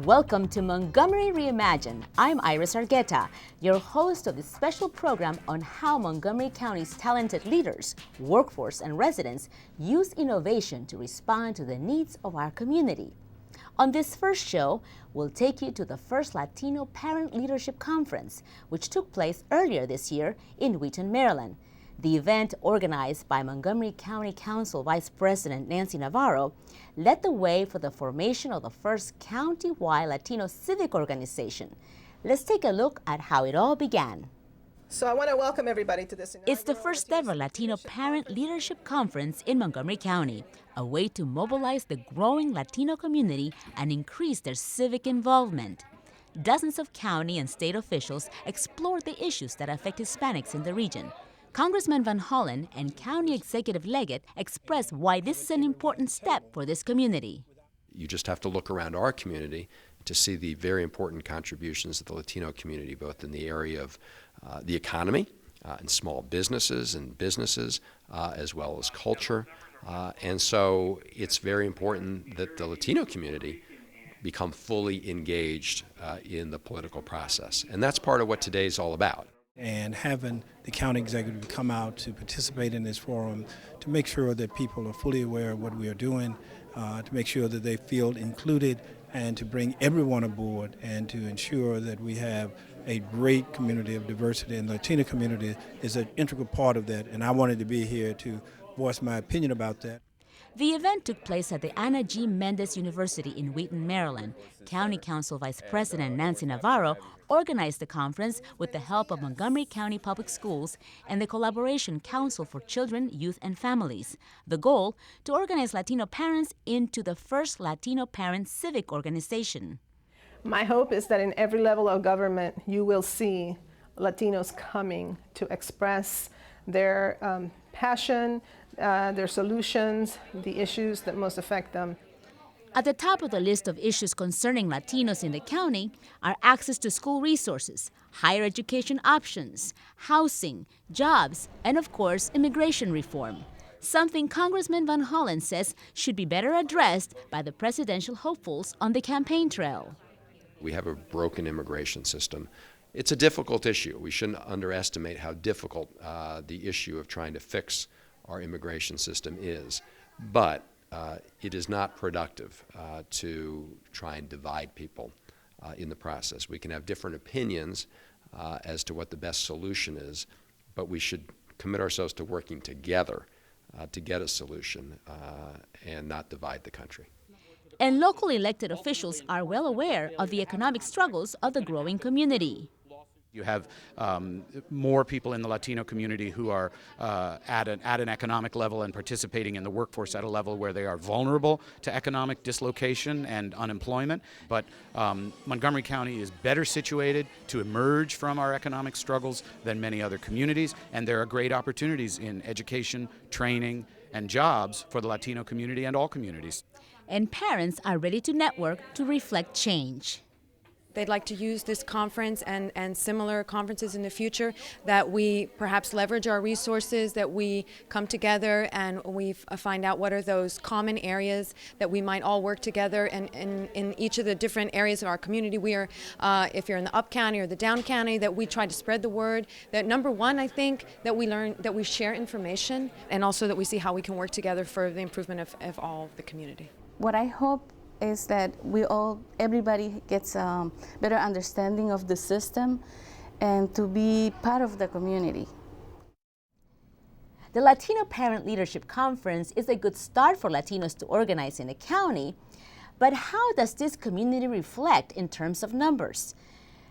Welcome to Montgomery Reimagined. I'm Iris Argueta, your host of this special program on how Montgomery County's talented leaders, workforce, and residents use innovation to respond to the needs of our community. On this first show, we'll take you to the first Latino Parent Leadership Conference, which took place earlier this year in Wheaton, Maryland. The event, organized by Montgomery County Council Vice President Nancy Navarro, led the way for the formation of the first county-wide Latino civic organization. Let's take a look at how it all began. So I want to welcome everybody to this. It's the first ever Latino Parent Leadership Conference in Montgomery County, a way to mobilize the growing Latino community and increase their civic involvement. Dozens of county and state officials explored the issues that affect Hispanics in the region. Congressman Van Hollen and County Executive Leggett expressed why this is an important step for this community. You just have to look around our community to see the very important contributions of the Latino community, both in the area of the economy and small businesses and businesses, as well as culture. And so it's very important that the Latino community become fully engaged in the political process. And that's part of what today's all about. And having the county executive come out to participate in this forum to make sure that people are fully aware of what we are doing, to make sure that they feel included, and to bring everyone aboard and to ensure that we have a great community of diversity, and the Latino community is an integral part of that, and I wanted to be here to voice my opinion about that. The event took place at the Ana G. Mendez University in Wheaton, Maryland. County Council Vice President Nancy Navarro organized the conference with the help of Montgomery County Public Schools and the Collaboration Council for Children, Youth, and Families. The goal, to organize Latino parents into the first Latino Parent Civic Organization. My hope is that in every level of government, you will see Latinos coming to express their passion, their solutions, the issues that most affect them. At the top of the list of issues concerning Latinos in the county are access to school resources, higher education options, housing, jobs, and of course, immigration reform. Something Congressman Van Hollen says should be better addressed by the presidential hopefuls on the campaign trail. We have a broken immigration system. It's a difficult issue. We shouldn't underestimate how difficult the issue of trying to fix our immigration system is. But it is not productive to try and divide people in the process. We can have different opinions as to what the best solution is, but we should commit ourselves to working together to get a solution and not divide the country. And local elected officials are well aware of the economic struggles of the growing community. You have more people in the Latino community who are at an economic level and participating in the workforce at a level where they are vulnerable to economic dislocation and unemployment. But Montgomery County is better situated to emerge from our economic struggles than many other communities, and there are great opportunities in education, training, and jobs for the Latino community and all communities. And parents are ready to network to reflect change. They'd like to use this conference and similar conferences in the future, that we perhaps leverage our resources, that we come together and we find out what are those common areas that we might all work together in each of the different areas of our community. We are, if you're in the up county or the down county, that we try to spread the word. That number one, I think, that we learn, that we share information, and also that we see how we can work together for the improvement of all of the community. What I hope is that everybody gets a better understanding of the system and to be part of the community. The Latino Parent Leadership Conference is a good start for Latinos to organize in the county, but how does this community reflect in terms of numbers?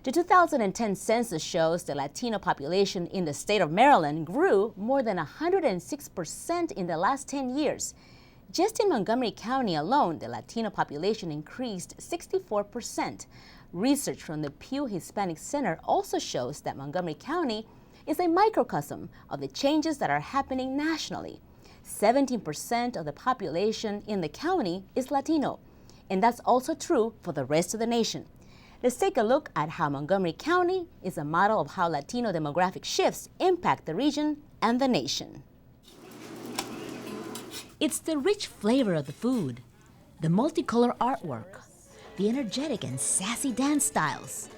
The 2010 census shows the Latino population in the state of Maryland grew more than 106% in the last 10 years. Just in Montgomery County alone, the Latino population increased 64%. Research from the Pew Hispanic Center also shows that Montgomery County is a microcosm of the changes that are happening nationally. 17% of the population in the county is Latino, and that's also true for the rest of the nation. Let's take a look at how Montgomery County is a model of how Latino demographic shifts impact the region and the nation. It's the rich flavor of the food, the multicolor artwork, the energetic and sassy dance styles.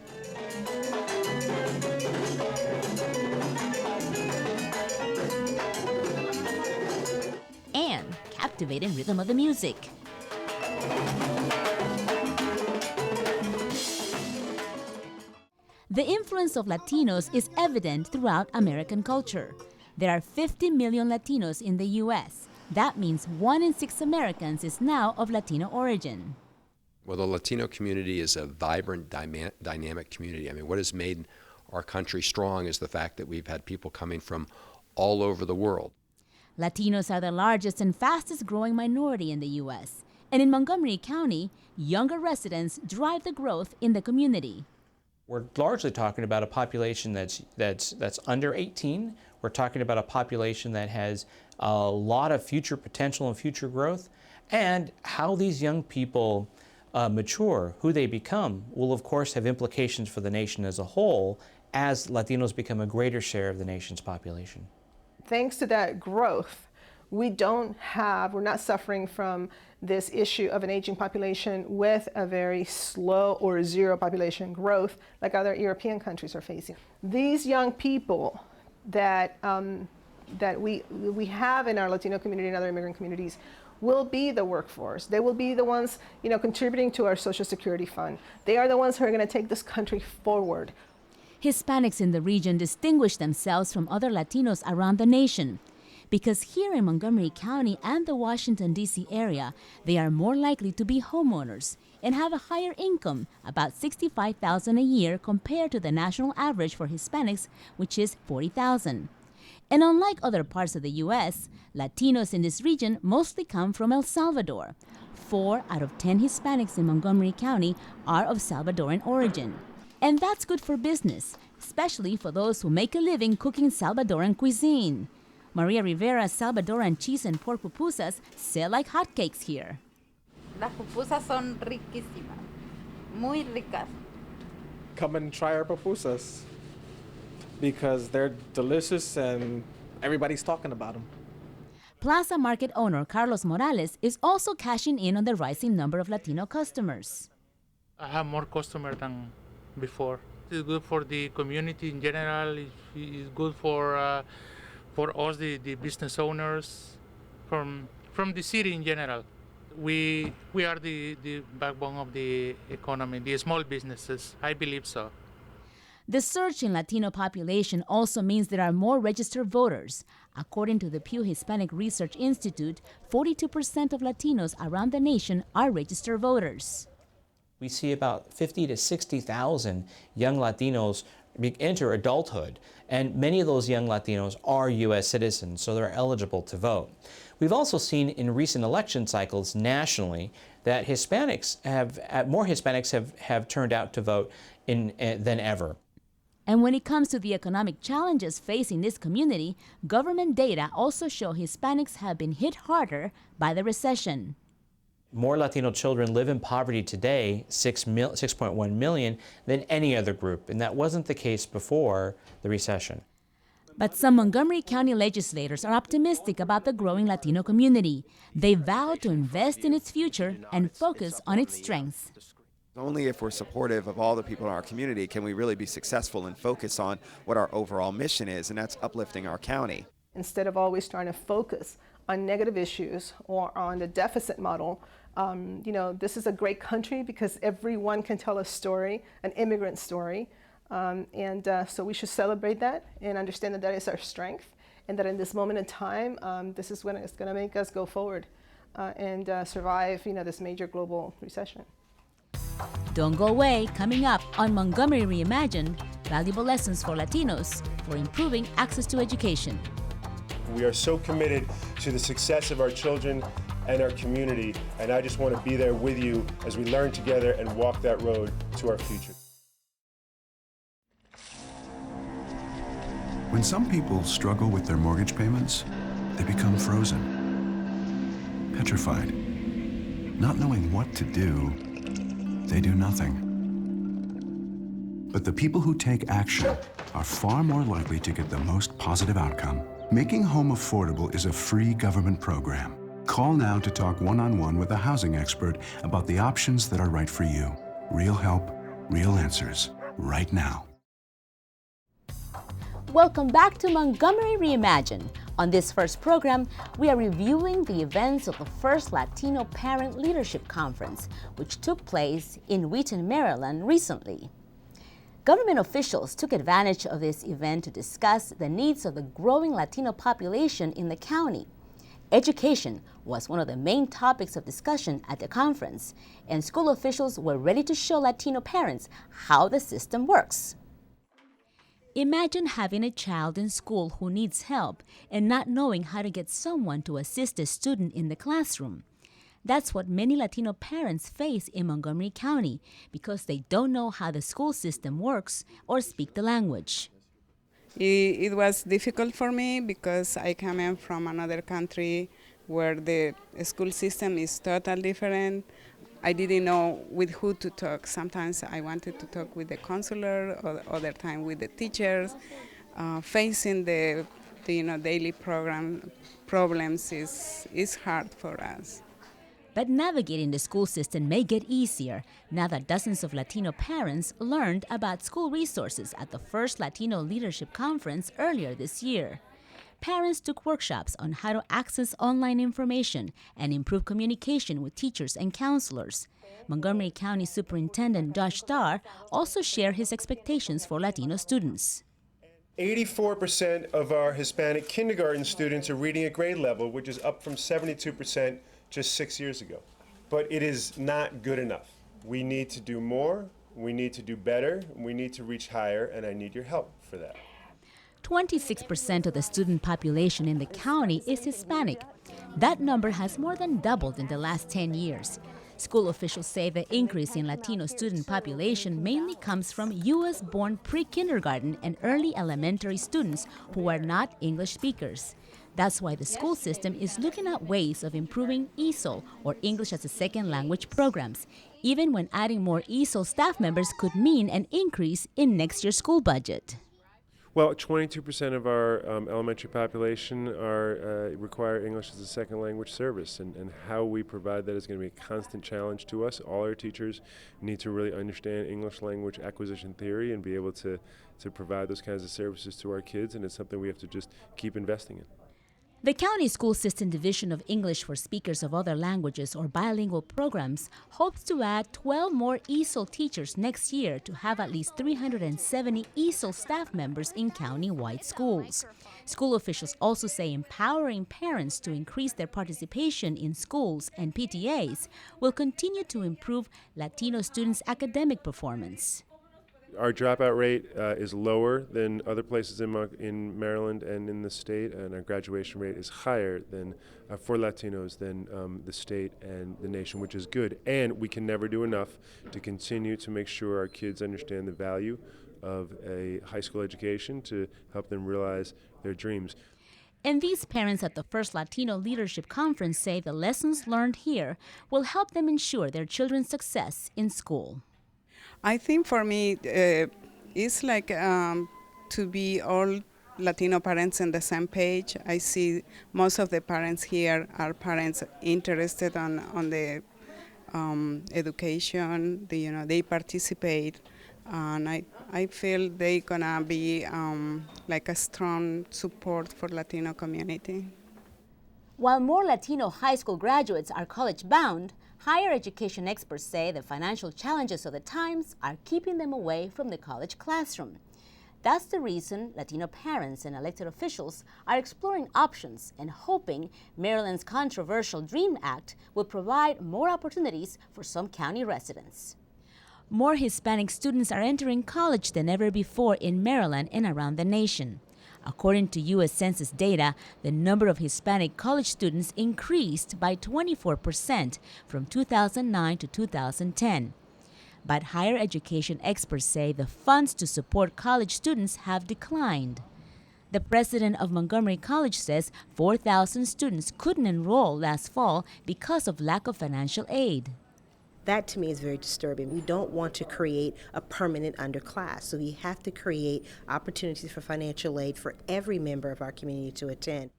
And captivating rhythm of the music. The influence of Latinos is evident throughout American culture. There are 50 million Latinos in the U.S. That means 1 in 6 Americans is now of Latino origin. Well, the Latino community is a vibrant, dynamic community. I mean, what has made our country strong is the fact that we've had people coming from all over the world. Latinos are the largest and fastest growing minority in the U.S. And in Montgomery County, younger residents drive the growth in the community. We're largely talking about a population that's under 18. We're talking about a population that has a lot of future potential and future growth. And how these young people mature, who they become, will of course have implications for the nation as a whole as Latinos become a greater share of the nation's population. Thanks to that growth, we're not suffering from this issue of an aging population with a very slow or zero population growth like other European countries are facing. These young people that we have in our Latino community and other immigrant communities will be the workforce. They will be the ones, contributing to our Social Security fund. They are the ones who are going to take this country forward. Hispanics in the region distinguish themselves from other Latinos around the nation because here in Montgomery County and the Washington, D.C. area, they are more likely to be homeowners and have a higher income, about $65,000 a year compared to the national average for Hispanics, which is $40,000. And unlike other parts of the U.S., Latinos in this region mostly come from El Salvador. 4 out of 10 Hispanics in Montgomery County are of Salvadoran origin. And that's good for business, especially for those who make a living cooking Salvadoran cuisine. Maria Rivera's Salvadoran cheese and pork pupusas sell like hotcakes here. Las pupusas son riquísimas, muy ricas. Come and try our pupusas because they're delicious and everybody's talking about them. Plaza Market owner Carlos Morales is also cashing in on the rising number of Latino customers. I have more customers than before. It's good for the community in general. It's good for us, the business owners, from the city in general. We are the backbone of the economy, the small businesses. I believe so. The surge in Latino population also means there are more registered voters. According to the Pew Hispanic Research Institute, 42% of Latinos around the nation are registered voters. We see about 50 to 60,000 young Latinos enter adulthood, and many of those young Latinos are U.S. citizens, so they're eligible to vote. We've also seen in recent election cycles nationally that more Hispanics have turned out to vote than ever. And when it comes to the economic challenges facing this community, government data also show Hispanics have been hit harder by the recession. More Latino children live in poverty today, 6.1 million, than any other group, and that wasn't the case before the recession. But some Montgomery County legislators are optimistic about the growing Latino community. They vow to invest in its future and focus on its strengths. Only if we're supportive of all the people in our community can we really be successful and focus on what our overall mission is, and that's uplifting our county. Instead of always trying to focus on negative issues or on the deficit model, this is a great country because everyone can tell a story, an immigrant story. So we should celebrate that and understand that that is our strength, and that in this moment in time, this is when it's going to make us go forward and survive this major global recession. Don't go away. Coming up on Montgomery Reimagined, valuable lessons for Latinos for improving access to education. We are so committed to the success of our children and our community, and I just want to be there with you as we learn together and walk that road to our future. When some people struggle with their mortgage payments, they become frozen, petrified. Not knowing what to do, they do nothing. But the people who take action are far more likely to get the most positive outcome. Making home affordable is a free government program. Call now to talk one-on-one with a housing expert about the options that are right for you. Real help, real answers, right now. Welcome back to Montgomery Reimagined. On this first program, we are reviewing the events of the first Latino Parent Leadership Conference, which took place in Wheaton, Maryland recently. Government officials took advantage of this event to discuss the needs of the growing Latino population in the county. Education was one of the main topics of discussion at the conference, and school officials were ready to show Latino parents how the system works. Imagine having a child in school who needs help and not knowing how to get someone to assist a student in the classroom. That's what many Latino parents face in Montgomery County because they don't know how the school system works or speak the language. It was difficult for me because I come in from another country where the school system is totally different. I didn't know with who to talk. Sometimes I wanted to talk with the counselor, or other time with the teachers. Facing the daily problems is hard for us. But navigating the school system may get easier now that dozens of Latino parents learned about school resources at the first Latino Leadership Conference earlier this year. Parents took workshops on how to access online information and improve communication with teachers and counselors. Montgomery County Superintendent Josh Starr also shared his expectations for Latino students. 84% of our Hispanic kindergarten students are reading at grade level, which is up from 72% just 6 years ago. But it is not good enough. We need to do more, we need to do better, we need to reach higher, and I need your help for that. 26% of the student population in the county is Hispanic. That number has more than doubled in the last 10 years. School officials say the increase in Latino student population mainly comes from U.S.-born pre-kindergarten and early elementary students who are not English speakers. That's why the school system is looking at ways of improving ESOL, or English as a Second Language programs, even when adding more ESOL staff members could mean an increase in next year's school budget. Well, 22% of our elementary population require English as a second language service, and how we provide that is going to be a constant challenge to us. All our teachers need to really understand English language acquisition theory and be able to provide those kinds of services to our kids, and it's something we have to just keep investing in. The County School System Division of English for Speakers of Other Languages, or bilingual programs, hopes to add 12 more ESOL teachers next year to have at least 370 ESOL staff members in county-wide schools. School officials also say empowering parents to increase their participation in schools and PTAs will continue to improve Latino students' academic performance. Our dropout rate is lower than other places in Maryland and in the state, and our graduation rate is higher than for Latinos than the state and the nation, which is good. And we can never do enough to continue to make sure our kids understand the value of a high school education to help them realize their dreams. And these parents at the first Latino Leadership Conference say the lessons learned here will help them ensure their children's success in school. I think for me, it's like to be all Latino parents on the same page. I see most of the parents here are parents interested on the education. They participate, and I feel they're gonna be like a strong support for Latino community. While more Latino high school graduates are college-bound, higher education experts say the financial challenges of the times are keeping them away from the college classroom. That's the reason Latino parents and elected officials are exploring options and hoping Maryland's controversial DREAM Act will provide more opportunities for some county residents. More Hispanic students are entering college than ever before in Maryland and around the nation. According to U.S. Census data, the number of Hispanic college students increased by 24% from 2009 to 2010. But higher education experts say the funds to support college students have declined. The president of Montgomery College says 4,000 students couldn't enroll last fall because of lack of financial aid. That to me is very disturbing. We don't want to create a permanent underclass, so we have to create opportunities for financial aid for every member of our community to attend.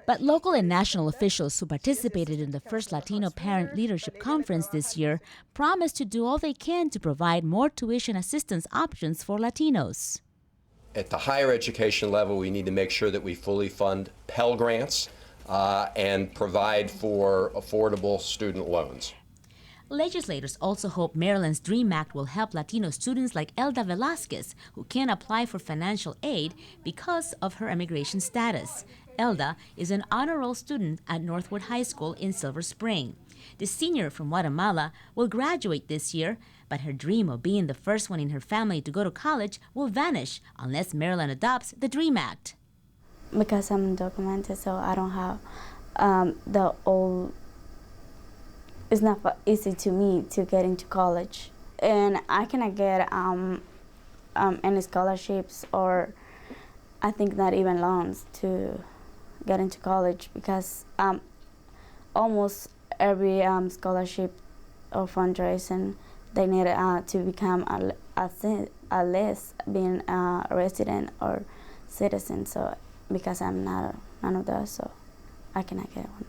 But local and national officials who participated in the first Latino Parent Leadership Conference this year promised to do all they can to provide more tuition assistance options for Latinos. At the higher education level, we need to make sure that we fully fund Pell Grants and provide for affordable student loans. Legislators also hope Maryland's DREAM Act will help Latino students like Elda Velasquez, who can't apply for financial aid because of her immigration status. Elda is an honor roll student at Northwood High School in Silver Spring. The senior from Guatemala will graduate this year, but her dream of being the first one in her family to go to college will vanish unless Maryland adopts the DREAM Act. Because I'm undocumented, so I don't have the old. It's not easy to me to get into college, and I cannot get any scholarships, or I think not even loans to get into college, because almost every scholarship or fundraising, they need to become a list being a resident or citizen. So because I'm not none of those, so I cannot get one.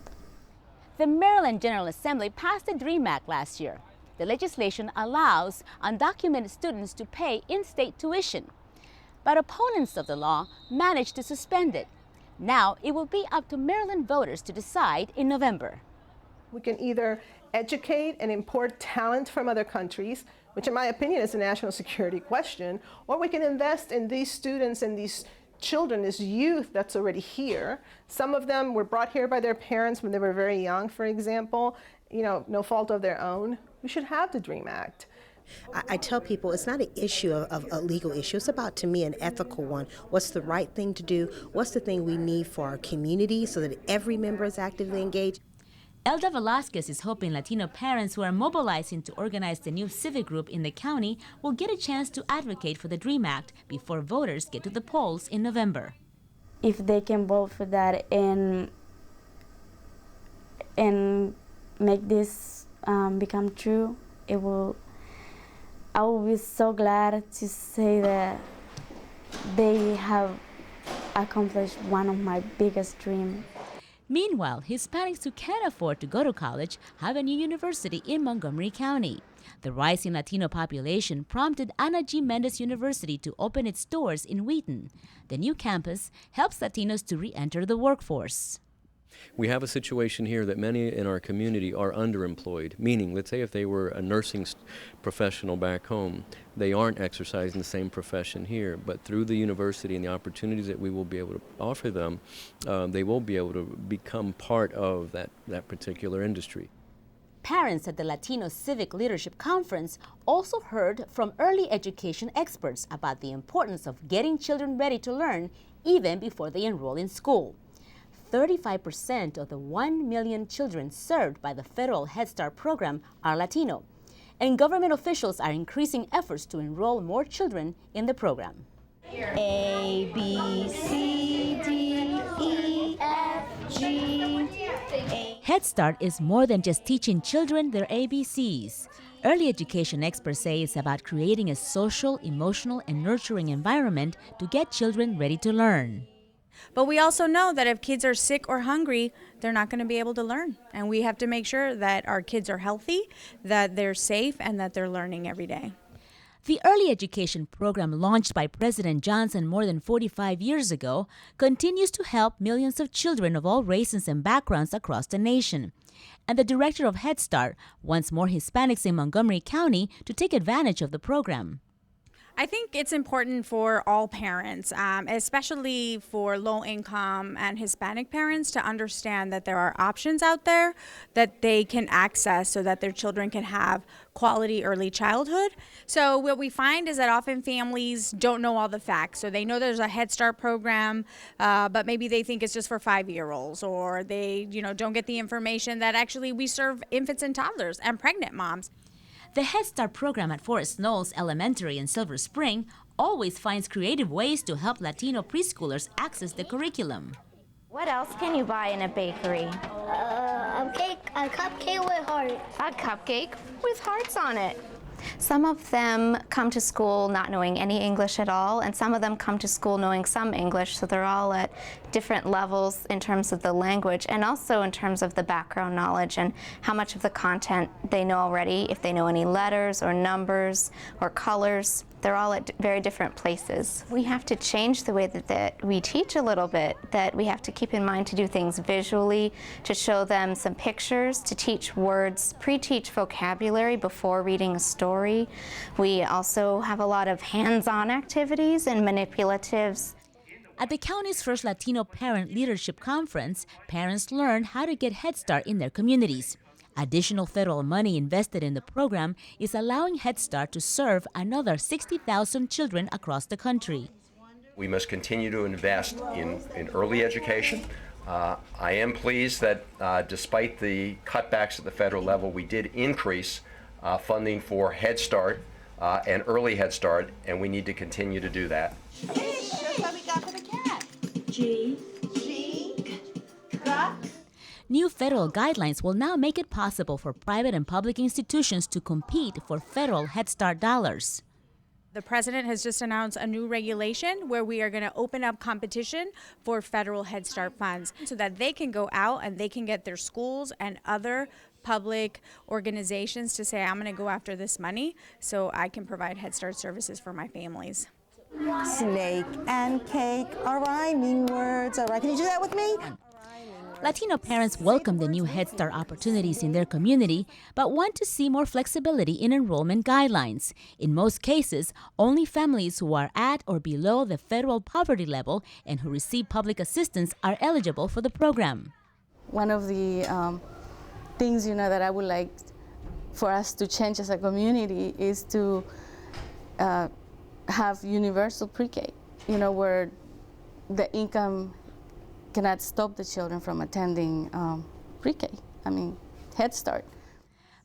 The Maryland General Assembly passed the DREAM Act last year. The legislation allows undocumented students to pay in-state tuition, but opponents of the law managed to suspend it. Now it will be up to Maryland voters to decide in November. We can either educate and import talent from other countries, which in my opinion is a national security question, or we can invest in these students and these children, this youth that's already here. Some of them were brought here by their parents when they were very young, for example, no fault of their own. We should have the DREAM Act. I tell people it's not an issue of a legal issue. It's about, to me, an ethical one. What's the right thing to do? What's the thing we need for our community so that every member is actively engaged? Elda Velasquez is hoping Latino parents who are mobilizing to organize the new civic group in the county will get a chance to advocate for the DREAM Act before voters get to the polls in November. If they can vote for that and make this become true, I will be so glad to say that they have accomplished one of my biggest dreams. Meanwhile, Hispanics who can't afford to go to college have a new university in Montgomery County. The rising Latino population prompted Ana G. Mendez University to open its doors in Wheaton. The new campus helps Latinos to re-enter the workforce. We have a situation here that many in our community are underemployed, meaning, let's say if they were a nursing professional back home, they aren't exercising the same profession here, but through the university and the opportunities that we will be able to offer them, they will be able to become part of that particular industry. Parents at the Latino Civic Leadership Conference also heard from early education experts about the importance of getting children ready to learn even before they enroll in school. 35% of the 1 million children served by the federal Head Start program are Latino, and government officials are increasing efforts to enroll more children in the program. A, B, C, D, E, F, G, A. Head Start is more than just teaching children their ABCs. Early education experts say it's about creating a social, emotional, and nurturing environment to get children ready to learn. But we also know that if kids are sick or hungry, they're not going to be able to learn. And we have to make sure that our kids are healthy, that they're safe, and that they're learning every day. The early education program launched by President Johnson more than 45 years ago continues to help millions of children of all races and backgrounds across the nation. And the director of Head Start wants more Hispanics in Montgomery County to take advantage of the program. I think it's important for all parents, especially for low-income and Hispanic parents, to understand that there are options out there that they can access so that their children can have quality early childhood. So what we find is that often families don't know all the facts. So they know there's a Head Start program, but maybe they think it's just for 5-year-olds, or they don't get the information that actually we serve infants and toddlers and pregnant moms. The Head Start program at Forest Knolls Elementary in Silver Spring always finds creative ways to help Latino preschoolers access the curriculum. What else can you buy in a bakery? A cupcake with hearts. A cupcake with hearts on it. Some of them come to school not knowing any English at all, and some of them come to school knowing some English, so they're all at different levels in terms of the language and also in terms of the background knowledge and how much of the content they know already, if they know any letters or numbers or colors. They're all at very different places. We have to change the way that we teach a little bit, that we have to keep in mind to do things visually, to show them some pictures, to teach words, pre-teach vocabulary before reading a story. We also have a lot of hands-on activities and manipulatives. At the county's first Latino Parent Leadership Conference, parents learned how to get Head Start in their communities. Additional federal money invested in the program is allowing Head Start to serve another 60,000 children across the country. We must continue to invest in early education. I am pleased that despite the cutbacks at the federal level, we did increase funding for Head Start and early Head Start, and we need to continue to do that. New federal guidelines will now make it possible for private and public institutions to compete for federal Head Start dollars. The president has just announced a new regulation where we are going to open up competition for federal Head Start funds so that they can go out and they can get their schools and other public organizations to say, I'm going to go after this money so I can provide Head Start services for my families. Snake and cake are rhyming words. All right, can you do that with me? Latino parents welcome the new Head Start opportunities in their community, but want to see more flexibility in enrollment guidelines. In most cases, only families who are at or below the federal poverty level and who receive public assistance are eligible for the program. One of the things, that I would like for us to change as a community is to have universal pre-K, where the income cannot stop the children from attending pre-K, Head Start.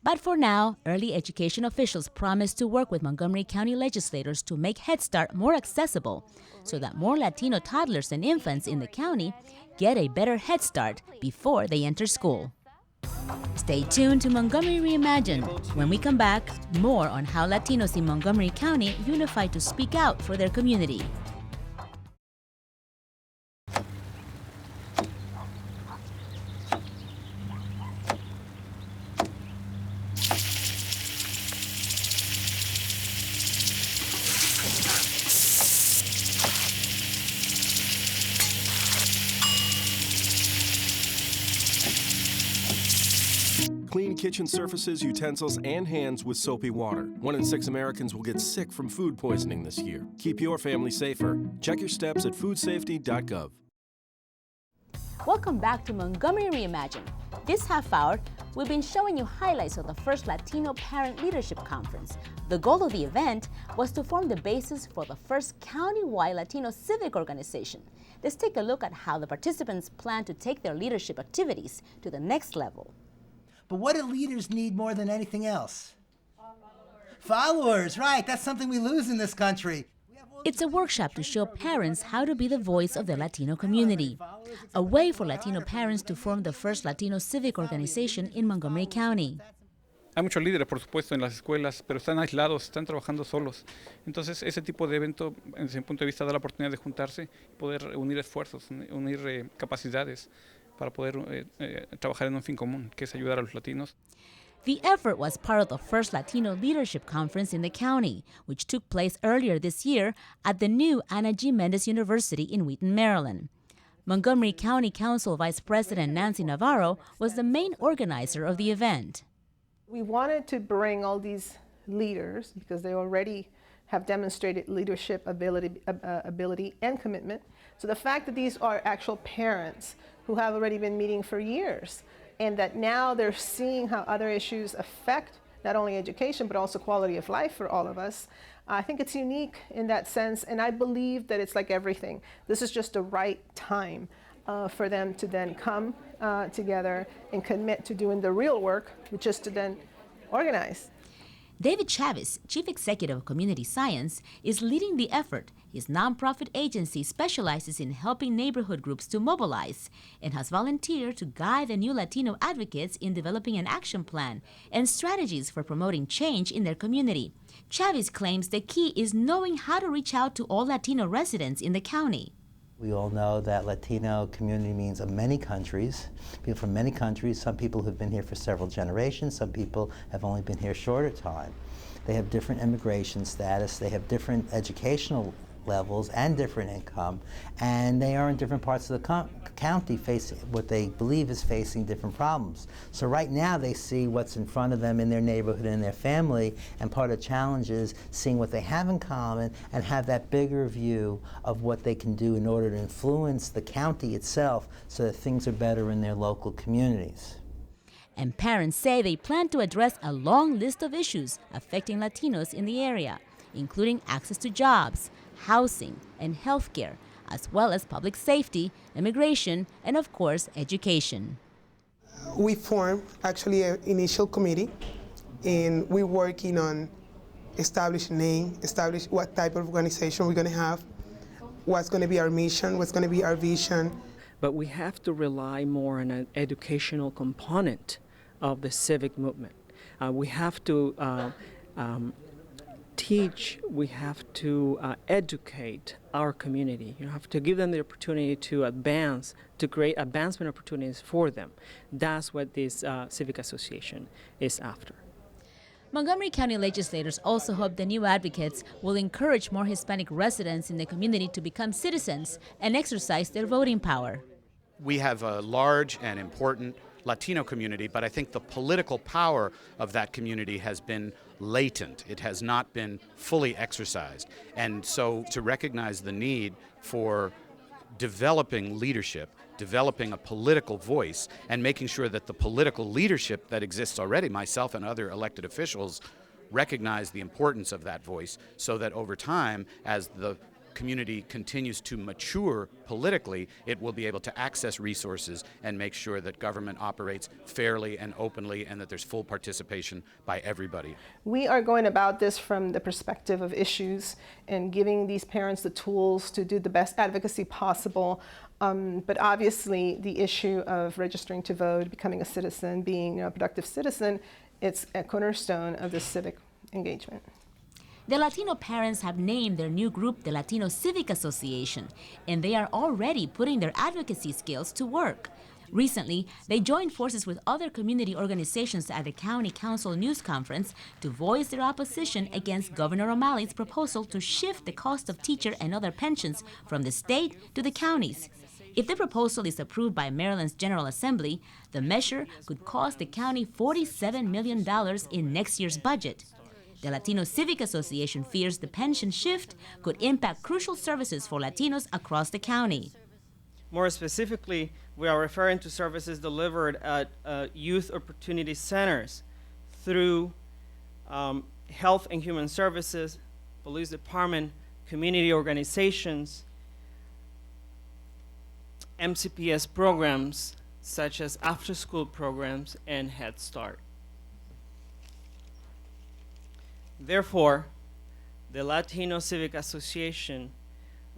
But for now, early education officials promise to work with Montgomery County legislators to make Head Start more accessible so that more Latino toddlers and infants in the county get a better Head Start before they enter school. Stay tuned to Montgomery Reimagined. When we come back, more on how Latinos in Montgomery County unify to speak out for their community. Clean kitchen surfaces, utensils, and hands with soapy water. 1 in 6 Americans will get sick from food poisoning this year. Keep your family safer. Check your steps at foodsafety.gov. Welcome back to Montgomery Reimagined. This half hour, we've been showing you highlights of the first Latino Parent Leadership Conference. The goal of the event was to form the basis for the first county-wide Latino civic organization. Let's take a look at how the participants plan to take their leadership activities to the next level. But what do leaders need more than anything else? Followers, right. That's something we lose in this country. It's a workshop to show parents how to be the voice of the Latino community, a way for Latino parents to form the first Latino civic organization in Montgomery County. Hay muchos líderes, por supuesto, en las escuelas, pero están aislados, están trabajando solos. Entonces, ese tipo de evento, desde mi punto de vista, da la oportunidad de juntarse, poder unir esfuerzos, unir capacidades para poder trabajar en un fin común, que es ayudar a los latinos. The effort was part of the first Latino Leadership Conference in the county, which took place earlier this year at the new Ana G. Mendez University in Wheaton, Maryland. Montgomery County Council Vice President Nancy Navarro was the main organizer of the event. We wanted to bring all these leaders, because they already have demonstrated leadership ability and commitment. So the fact that these are actual parents who have already been meeting for years, and that now they're seeing how other issues affect not only education, but also quality of life for all of us. I think it's unique in that sense, and I believe that it's like everything. This is just the right time for them to then come together and commit to doing the real work, which is to then organize. David Chavez, Chief Executive of Community Science, is leading the effort. His nonprofit agency specializes in helping neighborhood groups to mobilize and has volunteered to guide the new Latino advocates in developing an action plan and strategies for promoting change in their community. Chavez claims the key is knowing how to reach out to all Latino residents in the county. We all know that Latino community means many countries, people from many countries. Some people have been here for several generations, some people have only been here a shorter time. They have different immigration status, they have different educational levels and different income, and they are in different parts of the county facing what they believe is facing different problems. So right now they see what's in front of them in their neighborhood and their family, and part of the challenge is seeing what they have in common and have that bigger view of what they can do in order to influence the county itself so that things are better in their local communities. And parents say they plan to address a long list of issues affecting Latinos in the area, including access to jobs, housing, and health care, as well as public safety, immigration, and of course, education. We formed actually an initial committee, and we're working on establishing name, establish what type of organization we're going to have, what's going to be our mission, what's going to be our vision. But we have to rely more on an educational component of the civic movement. We have to teach, we have to educate our community. You have to give them the opportunity to advance, to create advancement opportunities for them. That's what this civic association is after. Montgomery County legislators also hope the new advocates will encourage more Hispanic residents in the community to become citizens and exercise their voting power. We have a large and important Latino community, but I think the political power of that community has been latent. It has not been fully exercised. And so to recognize the need for developing leadership, developing a political voice, and making sure that the political leadership that exists already, myself and other elected officials, recognize the importance of that voice so that over time, as the community continues to mature politically, it will be able to access resources and make sure that government operates fairly and openly and that there's full participation by everybody. We are going about this from the perspective of issues and giving these parents the tools to do the best advocacy possible. But obviously the issue of registering to vote, becoming a citizen, being a productive citizen, it's a cornerstone of this civic engagement. The Latino parents have named their new group the Latino Civic Association, and they are already putting their advocacy skills to work. Recently, they joined forces with other community organizations at the County Council News Conference to voice their opposition against Governor O'Malley's proposal to shift the cost of teacher and other pensions from the state to the counties. If the proposal is approved by Maryland's General Assembly, the measure could cost the county $47 million in next year's budget. The Latino Civic Association fears the pension shift could impact crucial services for Latinos across the county. More specifically, we are referring to services delivered at youth opportunity centers through health and human services, police department, community organizations, MCPS programs such as after-school programs and Head Start. Therefore, the Latino Civic Association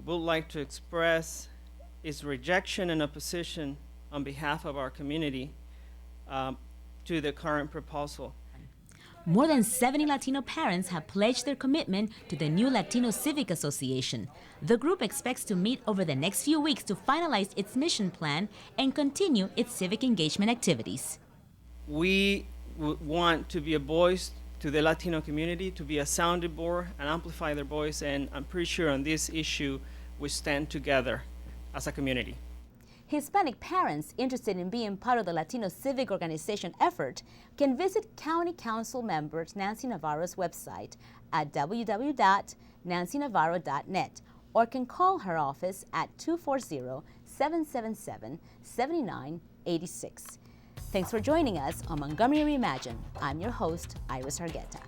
would like to express its rejection and opposition on behalf of our community to the current proposal. More than 70 Latino parents have pledged their commitment to the new Latino Civic Association. The group expects to meet over the next few weeks to finalize its mission plan and continue its civic engagement activities. We want to be a voice to the Latino community, to be a sounding board and amplify their voice, and I'm pretty sure on this issue we stand together as a community. Hispanic parents interested in being part of the Latino Civic Organization effort can visit County Council member Nancy Navarro's website at www.nancynavarro.net or can call her office at 240-777-7986. Thanks for joining us on Montgomery Reimagined. I'm your host, Iris Argueta.